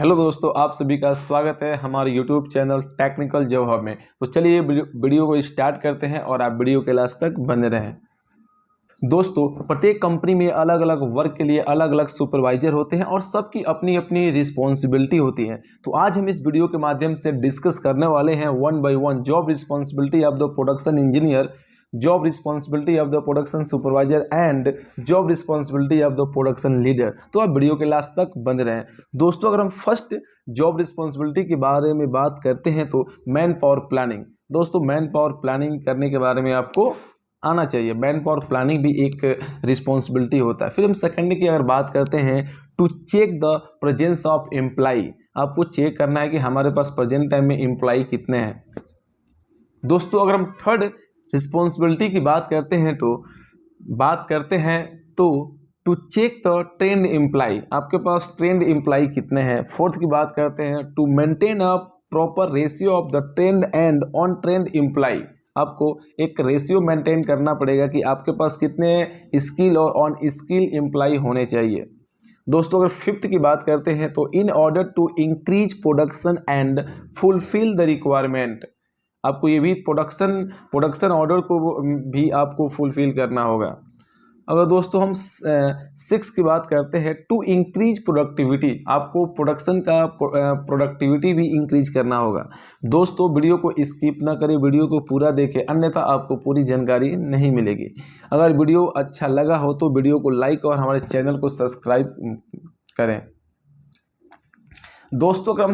Hello दोस्तों, आप सभी का स्वागत है हमारे YouTube channel technical job hub में। तो चलिए वीडियो को स्टार्ट करते हैं और आप वीडियो के लास्ट तक बने रहें। दोस्तों, प्रत्येक कंपनी में अलग अलग वर्क के लिए अलग अलग सुपरवाइजर होते हैं और सबकी अपनी अपनी रिस्पॉन्सिबिलिटी होती है। तो आज हम इस वीडियो के माध्यम से डिस्कस करने वाले हैं one by one job responsibility of the production engineer, job responsibility of the production supervisor and job responsibility of the production leader. तो आप वीडियो के लास्ट तक बने रहें। दोस्तों, अगर हम फर्स्ट जॉब रिस्पॉन्सिबिलिटी के बारे में बात करते हैं तो मैन पावर प्लानिंग। दोस्तों, मैन पावर प्लानिंग करने के बारे में आपको आना चाहिए। मैन पावर प्लानिंग भी एक रिस्पॉन्सिबिलिटी होता है। फिर हम सेकंड की अगर बात करते हैं, to check the presence of employee. आपको चेक करना है कि हमारे पास प्रेजेंट टाइम में एम्प्लाई कितने हैं। दोस्तों, अगर हम थर्ड रिस्पॉन्सिबिलिटी की बात करते हैं तो to check the trained employee. आपके पास ट्रेंड एम्प्लाई कितने हैं। फोर्थ की बात करते हैं, to maintain a proper ratio of the trained and untrained employee. आपको एक रेशियो मेंटेन करना पड़ेगा कि आपके पास कितने स्किल और ऑन स्किल एम्प्लाई होने चाहिए। दोस्तों, अगर फिफ्थ की बात करते हैं तो in order to increase production and fulfil the requirement. आपको ये भी प्रोडक्शन ऑर्डर को भी आपको फुलफिल करना होगा। अगर दोस्तों हम सिक्स की बात करते हैं, टू इंक्रीज प्रोडक्टिविटी। आपको प्रोडक्शन का प्रोडक्टिविटी भी इंक्रीज करना होगा। दोस्तों, वीडियो को स्किप ना करें, वीडियो को पूरा देखें, अन्यथा आपको पूरी जानकारी नहीं मिलेगी। अगर वीडियो अच्छा लगा हो तो वीडियो को लाइक और हमारे चैनल को सब्सक्राइब करें। दोस्तों, अगर हम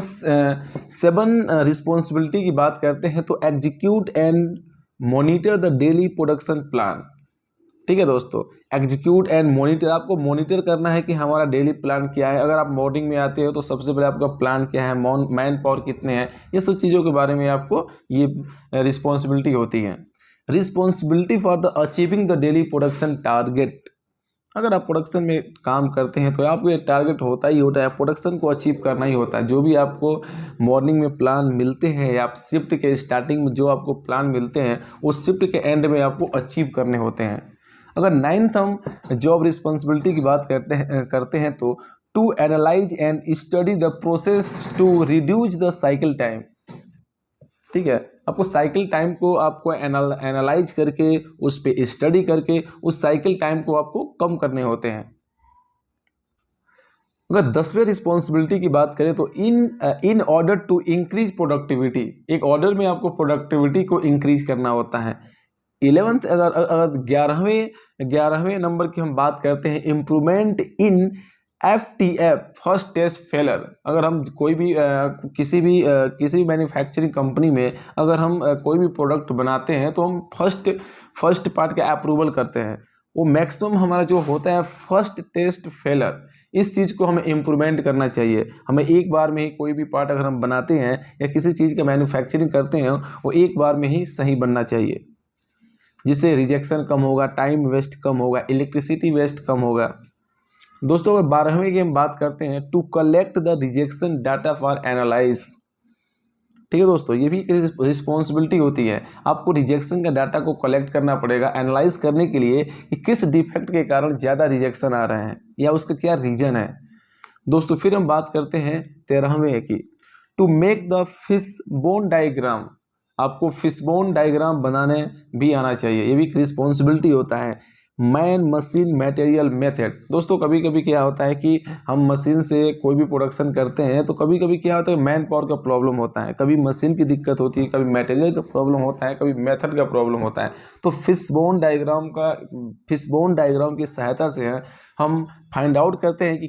सेवन रिस्पॉन्सिबिलिटी की बात करते हैं तो execute and monitor the daily production plan. ठीक है दोस्तों, एग्जीक्यूट एंड मॉनिटर। आपको मॉनिटर करना है कि हमारा डेली प्लान क्या है। अगर आप मॉर्निंग में आते हो तो सबसे पहले आपका प्लान क्या है, मैन पावर कितने हैं, ये सब चीज़ों के बारे में आपको ये रिस्पॉन्सिबिलिटी होती है। Responsibility for the achieving the daily production target. अगर आप प्रोडक्शन में काम करते हैं तो आपको एक टारगेट होता ही होता है, प्रोडक्शन को अचीव करना ही होता है। जो भी आपको मॉर्निंग में प्लान मिलते हैं या आप शिफ्ट के स्टार्टिंग में जो आपको प्लान मिलते हैं उस शिफ्ट के एंड में आपको अचीव करने होते हैं। अगर नाइन्थ हम जॉब रिस्पॉन्सिबिलिटी की बात करते हैं तो to analyse and study the process to reduce the cycle time. ठीक है, आपको साइकिल टाइम को आपको एनालाइज करके उस पे स्टडी करके उस साइकिल टाइम को आपको कम करने होते हैं। अगर 10वें रिस्पॉन्सिबिलिटी की बात करें तो in order to increase productivity. एक ऑर्डर में आपको प्रोडक्टिविटी को इंक्रीज करना होता है। 11th अगर 11वें नंबर की हम बात करते हैं, improvement in FTF first test failure. अगर हम कोई भी किसी भी मैन्युफैक्चरिंग कंपनी में अगर हम कोई भी प्रोडक्ट बनाते हैं तो हम फर्स्ट पार्ट का अप्रूवल करते हैं। वो मैक्सिमम हमारा जो होता है फर्स्ट टेस्ट फेलर, इस चीज़ को हमें इम्प्रूवमेंट करना चाहिए। हमें एक बार में ही कोई भी पार्ट अगर हम बनाते हैं या किसी चीज़ का मैन्युफैक्चरिंग करते हैं वो एक बार में ही सही बनना चाहिए, जिससे रिजेक्शन कम होगा, टाइम वेस्ट कम होगा, इलेक्ट्रिसिटी वेस्ट कम होगा। दोस्तों, अगर 12वें की हम बात करते हैं, to collect the rejection data for analyse. ठीक है दोस्तों, ये भी एक रिस्पॉन्सिबिलिटी होती है। आपको रिजेक्शन का डाटा को कलेक्ट करना पड़ेगा एनालाइज करने के लिए कि किस डिफेक्ट के कारण ज़्यादा रिजेक्शन आ रहे हैं या उसका क्या रीजन है। दोस्तों, फिर हम बात करते हैं 13वें की, to make the fishbone diagram. आपको फिशबोन डायग्राम बनाने भी आना चाहिए, ये भी एक रिस्पॉन्सिबिलिटी होता है। Man machine material method. दोस्तों, कभी कभी क्या होता है कि हम मशीन से कोई भी प्रोडक्शन करते हैं तो कभी कभी क्या होता है, मैन पावर का प्रॉब्लम होता है, कभी मशीन की दिक्कत होती है, कभी मटेरियल का प्रॉब्लम होता है, कभी मेथड का प्रॉब्लम होता है। तो फिशबोन डायग्राम की सहायता से हम फाइंड आउट करते हैं कि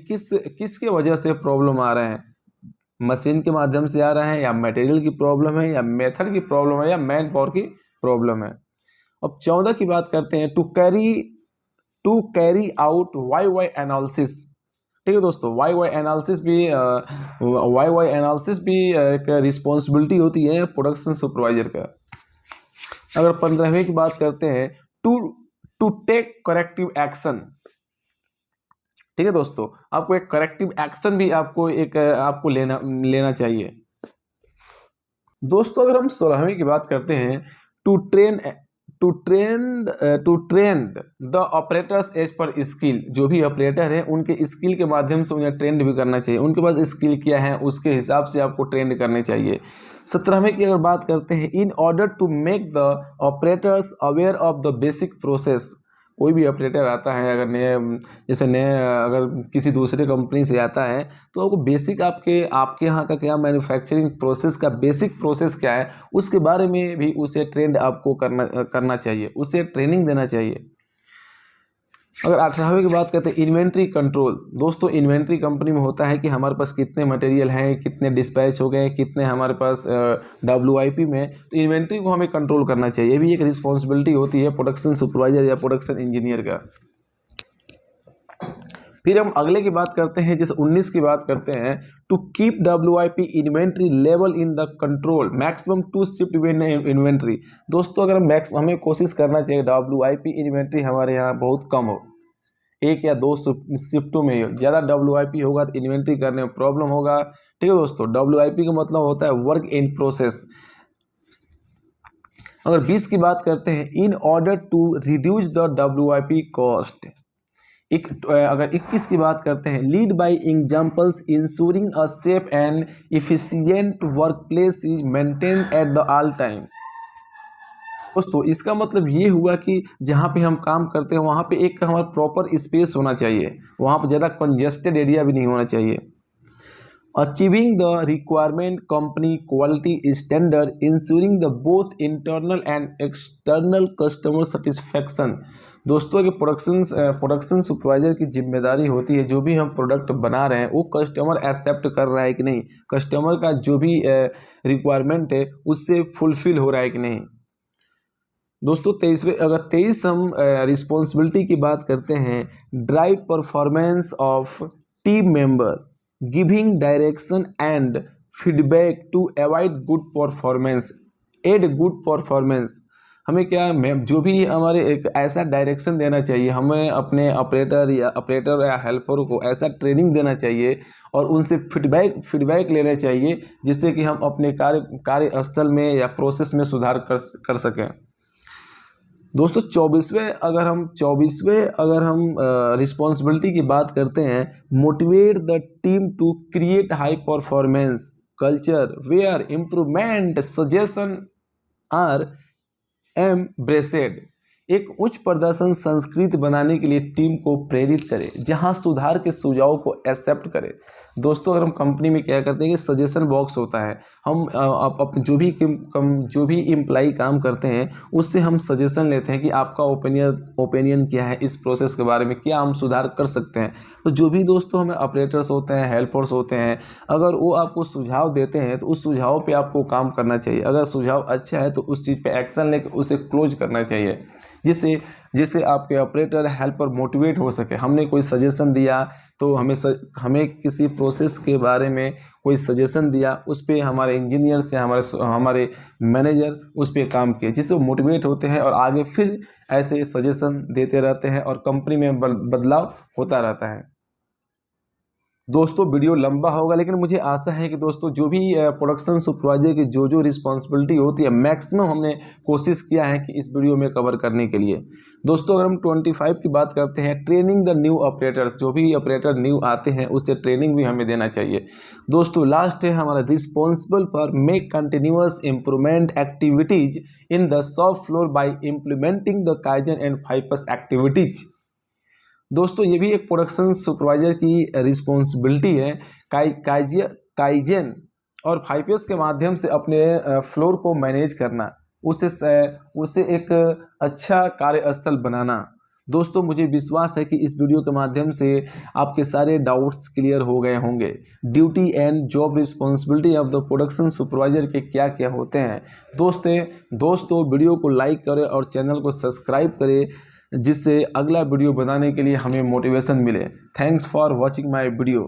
किसके वजह से प्रॉब्लम आ रहे हैं, मशीन के माध्यम से आ रहे हैं या मटेरियल की प्रॉब्लम है या मेथड की प्रॉब्लम है या मैन पावर की प्रॉब्लम है। अब 14 की बात करते हैं, to carry out why analysis. ठीक है दोस्तों, वाई एनालिसिस भी एक रिस्पॉन्सिबिलिटी होती है प्रोडक्शन सुपरवाइजर का। अगर 15वें की बात करते हैं, टू टेक करेक्टिव एक्शन। ठीक है दोस्तों, आपको एक करेक्टिव एक्शन भी आपको लेना चाहिए। दोस्तों, अगर हम 16वें की बात करते हैं, to to train the operators as per skill. जो भी ऑपरेटर है उनके स्किल के माध्यम से उन्हें ट्रेंड भी करना चाहिए, उनके पास स्किल क्या है उसके हिसाब से आपको ट्रेंड करने चाहिए। 17वें की अगर बात करते हैं, in order to make the operators aware of the basic process. कोई भी ऑपरेटर आता है अगर नए अगर किसी दूसरे कंपनी से आता है तो आपको बेसिक आपके यहाँ का क्या मैन्युफैक्चरिंग प्रोसेस का बेसिक प्रोसेस क्या है उसके बारे में भी उसे ट्रेंड आपको करना चाहिए, उसे ट्रेनिंग देना चाहिए। अगर 18वें की बात करते हैं, इन्वेंट्री कंट्रोल। दोस्तों इन्वेंट्री कंपनी में होता है कि हमारे पास कितने मटेरियल हैं, कितने डिस्पैच हो गए, कितने हमारे पास WIP में, तो इन्वेंट्री को हमें कंट्रोल करना चाहिए। ये भी एक रिस्पॉन्सिबिलिटी होती है प्रोडक्शन सुपरवाइजर या प्रोडक्शन इंजीनियर का। फिर हम अगले की बात करते हैं, जैसे 19 की बात करते हैं, to keep WIP inventory level in the control maximum 2 shift inventory. दोस्तों अगर हमें कोशिश करना चाहिए WIP इन्वेंट्री हमारे यहाँ बहुत कम हो, 1 या 2 शिफ्टों में हो। ज़्यादा WIP होगा तो इन्वेंट्री करने में प्रॉब्लम होगा। ठीक है दोस्तों, WIP का मतलब होता है वर्क इन प्रोसेस। अगर 20 की बात करते हैं, in order to reduce the WIP cost. अगर 21 की बात करते हैं, lead by examples ensuring a safe and efficient work place is maintain at the all time. दोस्तों इसका मतलब ये हुआ कि जहाँ पे हम काम करते हैं वहाँ पे एक हमारा प्रॉपर स्पेस होना चाहिए, वहाँ पे ज़्यादा कंजेस्टेड एरिया भी नहीं होना चाहिए। Achieving the requirement company quality standard ensuring the both internal and external customer satisfaction. दोस्तों के प्रोडक्शन सुपरवाइजर की जिम्मेदारी होती है जो भी हम प्रोडक्ट बना रहे हैं वो कस्टमर एक्सेप्ट कर रहा है कि नहीं, कस्टमर का जो भी रिक्वायरमेंट है उससे फुलफिल हो रहा है कि नहीं। दोस्तों 23 हम रिस्पॉन्सिबिलिटी की बात करते हैं, drive performance of team member giving direction and feedback to avoid good performance and good performance. हमें क्या जो भी हमारे एक ऐसा डायरेक्शन देना चाहिए, हमें अपने ऑपरेटर या हेल्पर को ऐसा ट्रेनिंग देना चाहिए और उनसे फीडबैक लेना चाहिए जिससे कि हम अपने कार्यस्थल में या प्रोसेस में सुधार कर सकें। दोस्तों 24वें अगर हम रिस्पॉन्सिबिलिटी की बात करते हैं, motivate the team to create high performance culture where improvement suggestion are embraced. एक उच्च प्रदर्शन संस्कृति बनाने के लिए टीम को प्रेरित करें जहां सुधार के सुझाव को एक्सेप्ट करें। दोस्तों अगर हम कंपनी में क्या करते हैं कि सजेशन बॉक्स होता है, हम जो भी एम्प्लॉई काम करते हैं उससे हम सजेशन लेते हैं कि आपका ओपिनियन क्या है इस प्रोसेस के बारे में, क्या हम सुधार कर सकते हैं। तो जो भी दोस्तों हमें ऑपरेटर्स होते हैं, हेल्पर्स होते हैं, अगर वो आपको सुझाव देते हैं तो उस सुझाव पे आपको काम करना चाहिए। अगर सुझाव अच्छा है तो उस चीज़ पे एक्शन लेकर उसे क्लोज करना चाहिए जिससे आपके ऑपरेटर हेल्पर मोटिवेट हो सके। हमने कोई सजेशन दिया तो हमें किसी प्रोसेस के बारे में कोई सजेशन दिया, उस पर हमारे इंजीनियर से हमारे मैनेजर उस पर काम किए जिससे वो मोटिवेट होते हैं और आगे फिर ऐसे सजेशन देते रहते हैं और कंपनी में बदलाव होता रहता है। दोस्तों वीडियो लंबा होगा लेकिन मुझे आशा है कि दोस्तों जो भी प्रोडक्शन सुपरवाइजर की जो रिस्पॉन्सिबिलिटी होती है मैक्सिमम हमने कोशिश किया है कि इस वीडियो में कवर करने के लिए। दोस्तों अगर हम 25 की बात करते हैं, ट्रेनिंग द न्यू ऑपरेटर्स। जो भी ऑपरेटर न्यू आते हैं उससे ट्रेनिंग भी हमें देना चाहिए। दोस्तों लास्ट है हमारा responsible for make continuous improvement activities in the shop floor bye implementing the kaizen and 5S activities. दोस्तों ये भी एक प्रोडक्शन सुपरवाइजर की रिस्पॉन्सिबिलिटी है, काइजन और 5S के माध्यम से अपने फ्लोर को मैनेज करना, उसे एक अच्छा कार्यस्थल बनाना। दोस्तों मुझे विश्वास है कि इस वीडियो के माध्यम से आपके सारे डाउट्स क्लियर हो गए होंगे। Duty and job responsibility of the production supervisor के क्या क्या होते हैं। दोस्तों वीडियो को लाइक करें और चैनल को सब्सक्राइब करें जिससे अगला वीडियो बनाने के लिए हमें मोटिवेशन मिले। Thanks for watching my video.